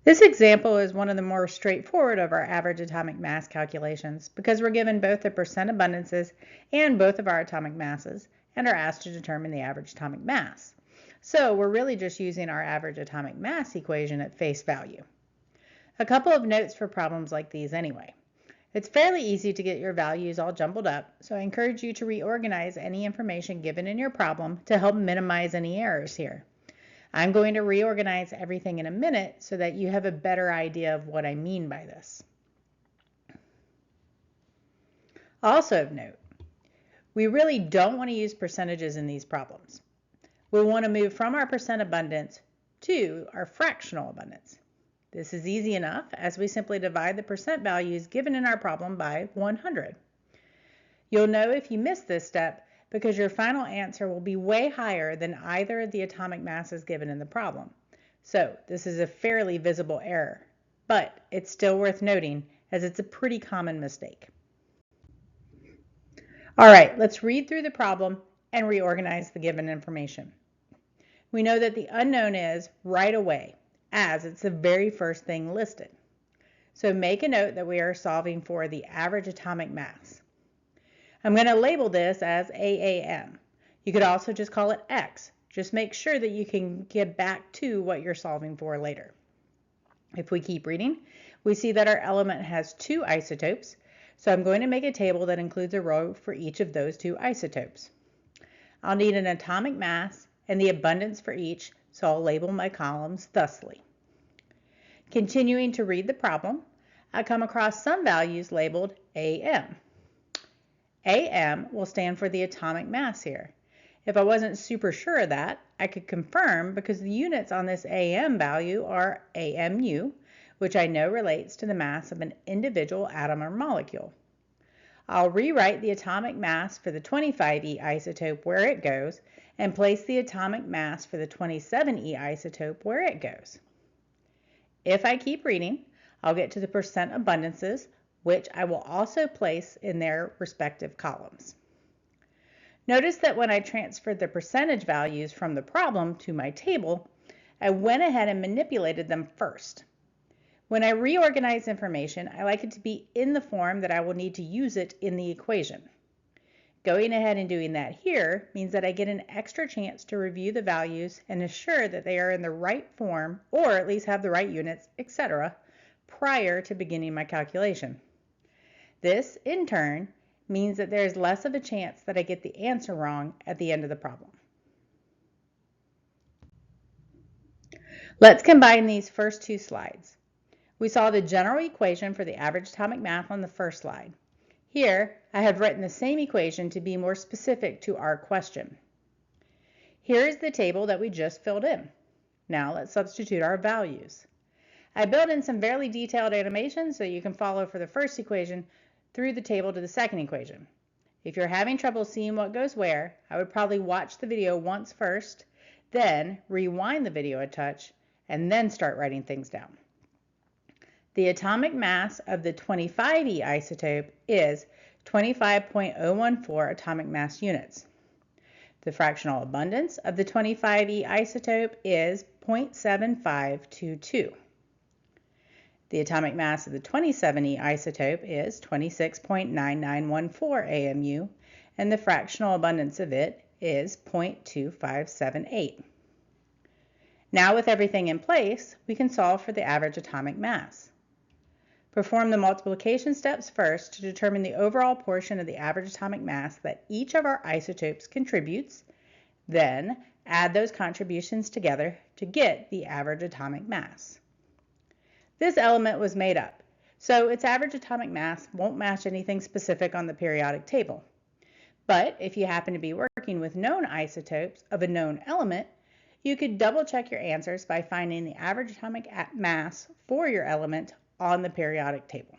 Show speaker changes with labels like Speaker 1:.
Speaker 1: This example is one of the more straightforward of our average atomic mass calculations because we're given both the percent abundances and both of our atomic masses and are asked to determine the average atomic mass. So we're really just using our average atomic mass equation at face value. A couple of notes for problems like these anyway. It's fairly easy to get your values all jumbled up, so I encourage you to reorganize any information given in your problem to help minimize any errors here. I'm going to reorganize everything in a minute so that you have a better idea of what I mean by this. Also of note, we really don't want to use percentages in these problems. We want to move from our percent abundance to our fractional abundance. This is easy enough as we simply divide the percent values given in our problem by 100. You'll know if you miss this step because your final answer will be way higher than either of the atomic masses given in the problem. So this is a fairly visible error, but it's still worth noting as it's a pretty common mistake. All right, let's read through the problem and reorganize the given information. We know that the unknown is right away, as it's the very first thing listed. So make a note that we are solving for the average atomic mass. I'm going to label this as AAM. You could also just call it X. Just make sure that you can get back to what you're solving for later. If we keep reading, we see that our element has two isotopes, so I'm going to make a table that includes a row for each of those two isotopes. I'll need an atomic mass and the abundance for each, so I'll label my columns thusly. Continuing to read the problem, I come across some values labeled AM. AM will stand for the atomic mass here. If I wasn't super sure of that, I could confirm because the units on this AM value are AMU, which I know relates to the mass of an individual atom or molecule. I'll rewrite the atomic mass for the 25E isotope where it goes and place the atomic mass for the 27E isotope where it goes. If I keep reading, I'll get to the percent abundances, which I will also place in their respective columns. Notice that when I transferred the percentage values from the problem to my table, I went ahead and manipulated them first. When I reorganize information, I like it to be in the form that I will need to use it in the equation. Going ahead and doing that here means that I get an extra chance to review the values and assure that they are in the right form, or at least have the right units, etc., prior to beginning my calculation. This, in turn, means that there is less of a chance that I get the answer wrong at the end of the problem. Let's combine these first two slides. We saw the general equation for the average atomic mass on the first slide. Here, I have written the same equation to be more specific to our question. Here is the table that we just filled in. Now let's substitute our values. I built in some fairly detailed animations so you can follow for the first equation through the table to the second equation. If you're having trouble seeing what goes where, I would probably watch the video once first, then rewind the video a touch, and then start writing things down. The atomic mass of the 25E isotope is 25.014 atomic mass units. The fractional abundance of the 25E isotope is 0.7522. The atomic mass of the 27E isotope is 26.9914 AMU, and the fractional abundance of it is 0.2578. Now with everything in place, we can solve for the average atomic mass. Perform the multiplication steps first to determine the overall portion of the average atomic mass that each of our isotopes contributes, then add those contributions together to get the average atomic mass. This element was made up, so its average atomic mass won't match anything specific on the periodic table. But if you happen to be working with known isotopes of a known element, you could double check your answers by finding the average atomic mass for your element on the periodic table.